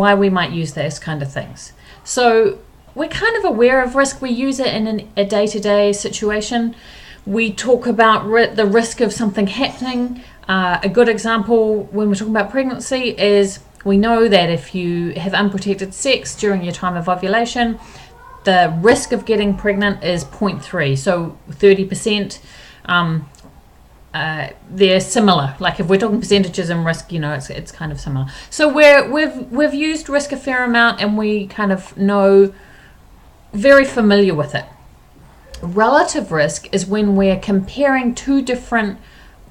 why we might use those kind of things. So we're kind of aware of risk. We use it in a day-to-day situation. We talk about the risk of something happening. A good example when we're talking about pregnancy is we know that if you have unprotected sex during your time of ovulation, the risk of getting pregnant is 0.3, so 30%. They're similar. Like if we're talking percentages and risk, it's kind of similar. So we've used risk a fair amount, and we kind of know, very familiar with it. Relative risk is when we're comparing two different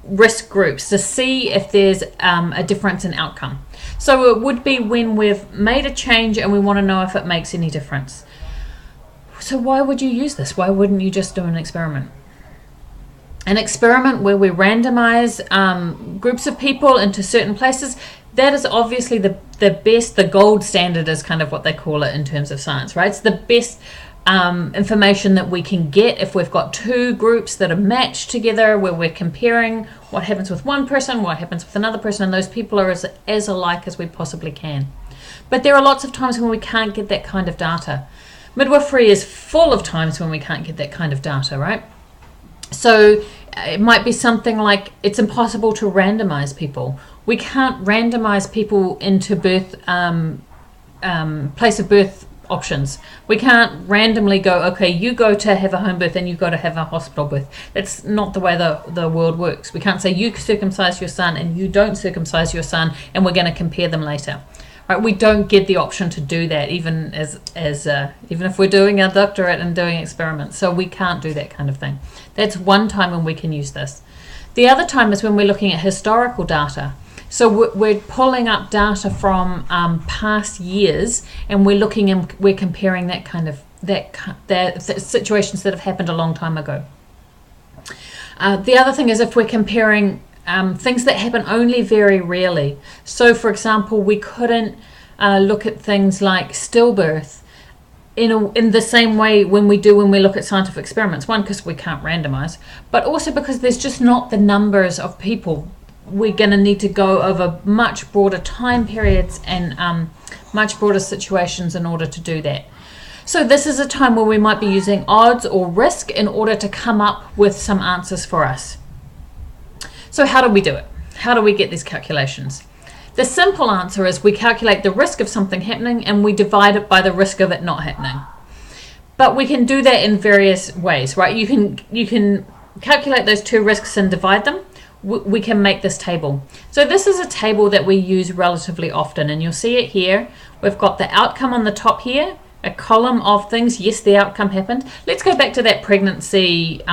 risk groups to see if there's a difference in outcome. So it would be when we've made a change and we want to know if it makes any difference. So why would you use this? Why wouldn't you just do an experiment? An experiment where we randomize groups of people into certain places, that is obviously the best, the gold standard is kind of what they call it in terms of science, right? It's the best information that we can get if we've got two groups that are matched together, where we're comparing what happens with one person, what happens with another person, and those people are as alike as we possibly can. But there are lots of times when we can't get that kind of data. Midwifery is full of times when we can't get that kind of data, right? So it might be something like it's impossible to randomize people. We can't randomize people into birth, place of birth options. We can't randomly go, okay, you go to have a home birth and you go to have a hospital birth. That's not the way the world works. We can't say you circumcise your son and you don't circumcise your son and we're going to compare them later. Right? We don't get the option to do that, even even if we're doing our doctorate and doing experiments. So we can't do that kind of thing. That's one time when we can use this. The other time is when we're looking at historical data. So we're pulling up data from past years, and we're looking and we're comparing that kind of that situations that have happened a long time ago. The other thing is if we're comparing things that happen only very rarely. So, for example, we couldn't look at things like stillbirth in the same way when we look at scientific experiments. One, because we can't randomize, but also because there's just not the numbers of people. We're going to need to go over much broader time periods and much broader situations in order to do that. So this is a time where we might be using odds or risk in order to come up with some answers for us. So how do we do it? How do we get these calculations? The simple answer is we calculate the risk of something happening and we divide it by the risk of it not happening. But we can do that in various ways, right? You can calculate those two risks and divide them. We can make this table. So this is a table that we use relatively often, and you'll see it here. We've got the outcome on the top here, a column of things. Yes, the outcome happened. Let's go back to that pregnancy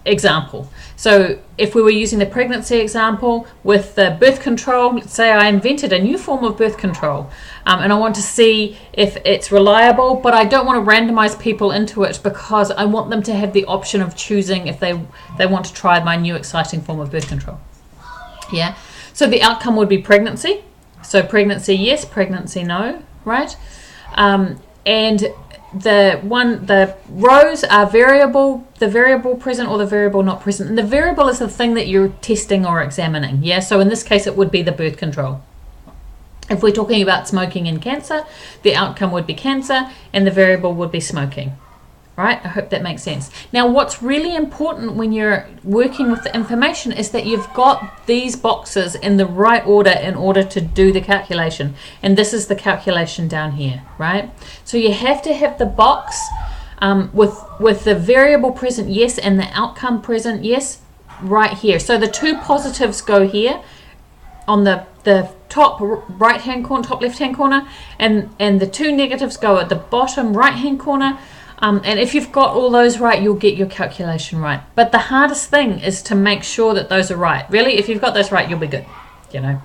example. So if we were using the pregnancy example with the birth control, let's say I invented a new form of birth control and I want to see if it's reliable, but I don't want to randomize people into it because I want them to have the option of choosing if they want to try my new exciting form of birth control. Yeah. So the outcome would be pregnancy. So pregnancy yes, pregnancy no, right? And the rows are variable, the variable present or the variable not present. And the variable is the thing that you're testing or examining. Yeah, so in this case it would be the birth control. If we're talking about smoking and cancer, the outcome would be cancer and the variable would be smoking. Right? I hope that makes sense. Now, what's really important when you're working with the information is that you've got these boxes in the right order in order to do the calculation. And this is the calculation down here, right? So you have to have the box with the variable present yes and the outcome present yes right here. So the two positives go here on the top right hand corner, top left hand corner, and the two negatives go at the bottom right hand corner. And if you've got all those right, you'll get your calculation right. But the hardest thing is to make sure that those are right. Really, if you've got those right, you'll be good, you know.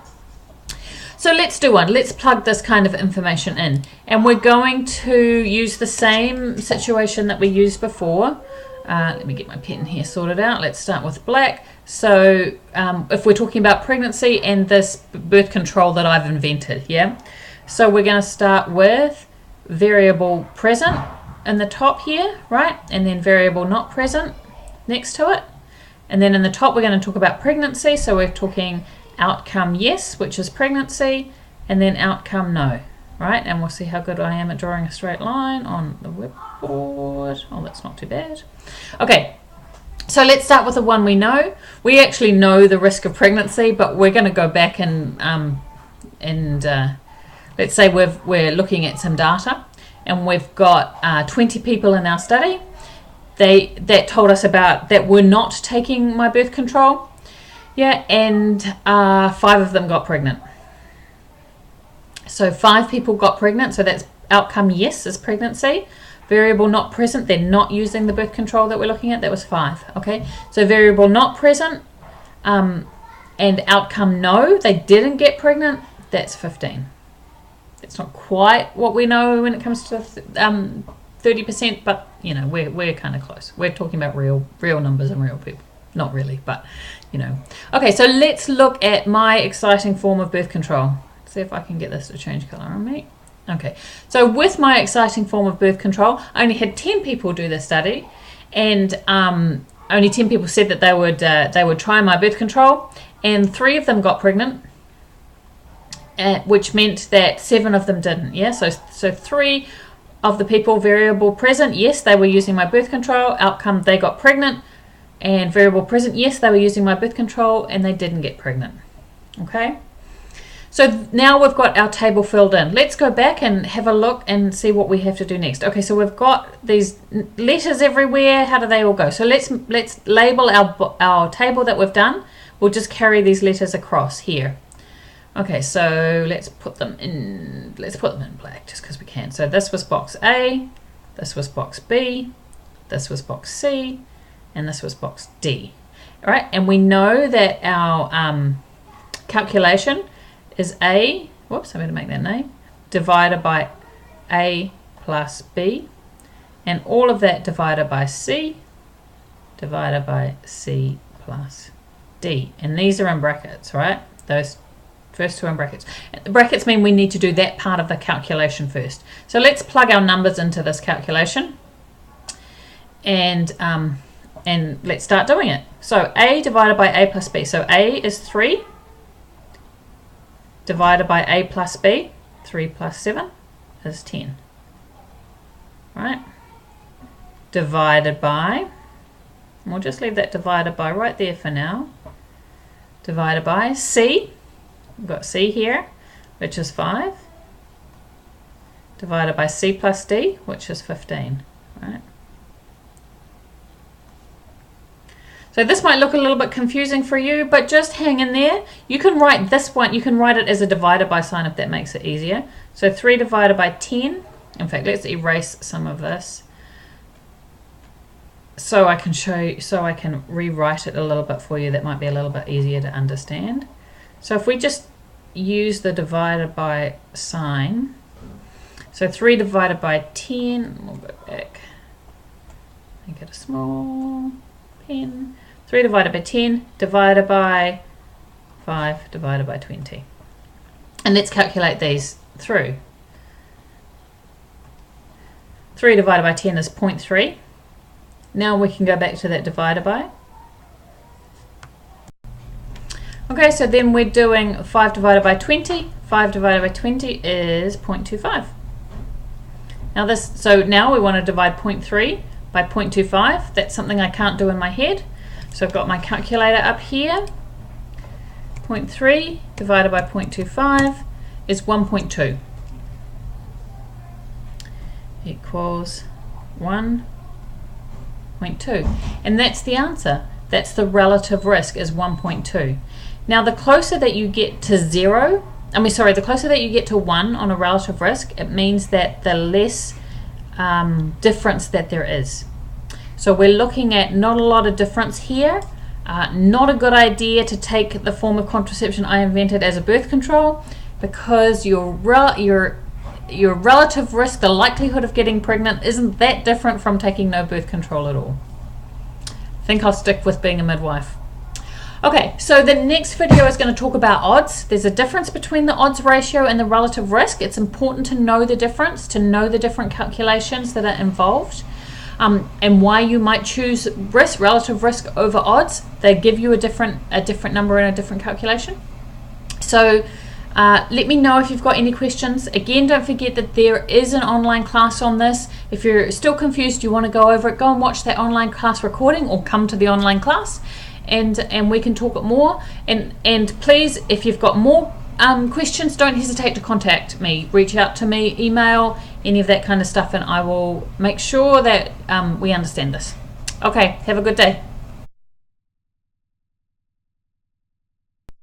So let's do one. Let's plug this kind of information in. And we're going to use the same situation that we used before. Let me get my pen here sorted out. Let's start with black. So if we're talking about pregnancy and this birth control that I've invented, yeah. So we're going to start with variable present in the top here, right? And then variable not present next to it. And then in the top, we're going to talk about pregnancy. So we're talking outcome yes, which is pregnancy, and then outcome no. right? And we'll see how good I am at drawing a straight line on the whitboard. Oh, that's not too bad. Okay, so let's start with the one we know. We actually know the risk of pregnancy, but we're going to go back and let's say we're looking at some data, and we've got 20 people in our study. That told us about that we're not taking my birth control, yeah, and 5 of them got pregnant. So 5 people got pregnant, so that's outcome yes is pregnancy. Variable not present, they're not using the birth control that we're looking at, that was 5, okay? So variable not present and outcome no, they didn't get pregnant, that's 15. It's not quite what we know when it comes to 30%, but you know, we're kind of close. We're talking about real numbers and real people. Not really, but you know. Okay, so let's look at my exciting form of birth control. Let's see if I can get this to change color on me. Okay, so with my exciting form of birth control, I only had 10 people do the study, and only 10 people said that they would try my birth control, and 3 of them got pregnant, which meant that 7 of them didn't. Yeah, so 3 of the people, variable present, yes, they were using my birth control. Outcome, they got pregnant. And variable present, yes, they were using my birth control and they didn't get pregnant. Okay, so now we've got our table filled in. Let's go back and have a look and see what we have to do next. Okay, so we've got these letters everywhere. How do they all go? So let's label our table that we've done. We'll just carry these letters across here. Okay, so let's put them in black just because we can. So this was box A, this was box B, this was box C, and this was box D. All right, and we know that our calculation is A, whoops, I'm going to make that name, divided by A plus B, and all of that divided by C, divided by C plus D. And these are in brackets, right? Those first 2 in brackets. The brackets mean we need to do that part of the calculation first. So let's plug our numbers into this calculation, and let's start doing it. So A divided by A plus B. So A is 3 divided by A plus B. 3 plus 7 is 10. Right? Divided by, and we'll just leave that divided by right there for now. Divided by C. We've got C here, which is 5, divided by C plus D, which is 15. Right? So this might look a little bit confusing for you, but just hang in there. You can write this one, you can write it as a divided by sign if that makes it easier. So 3 divided by 10, in fact, let's erase some of this so I can show you, so I can rewrite it a little bit for you. That might be a little bit easier to understand. So if we just use the divided by sign, so 3 divided by 10, we'll go back and get a small pen. 3 divided by 10 divided by 5 divided by 20. And let's calculate these through. 3 divided by 10 is 0.3. Now we can go back to that divided by. Okay, so then we're doing 5 divided by 20. 5 divided by 20 is 0.25. Now so now we want to divide 0.3 by 0.25. That's something I can't do in my head. So I've got my calculator up here. 0.3 divided by 0.25 is 1.2. Equals 1.2. And that's the answer. That's the relative risk, is 1.2. Now the closer that you get to 0, the closer that you get to 1 on a relative risk, it means that the less difference that there is. So we're looking at not a lot of difference here. Not a good idea to take the form of contraception I invented as a birth control, because your relative risk, the likelihood of getting pregnant, isn't that different from taking no birth control at all. I think I'll stick with being a midwife. Okay, so the next video is going to talk about odds. There's a difference between the odds ratio and the relative risk. It's important to know the difference, to know the different calculations that are involved, and why you might choose relative risk over odds. They give you a different number in a different calculation. So Let me know if you've got any questions. Again, don't forget that there is an online class on this. If you're still confused, you want to go over it, go and watch that online class recording or come to the online class, and we can talk it more. And please, if you've got more questions, don't hesitate to contact me. Reach out to me, email, any of that kind of stuff, and I will make sure that we understand this. Okay, have a good day.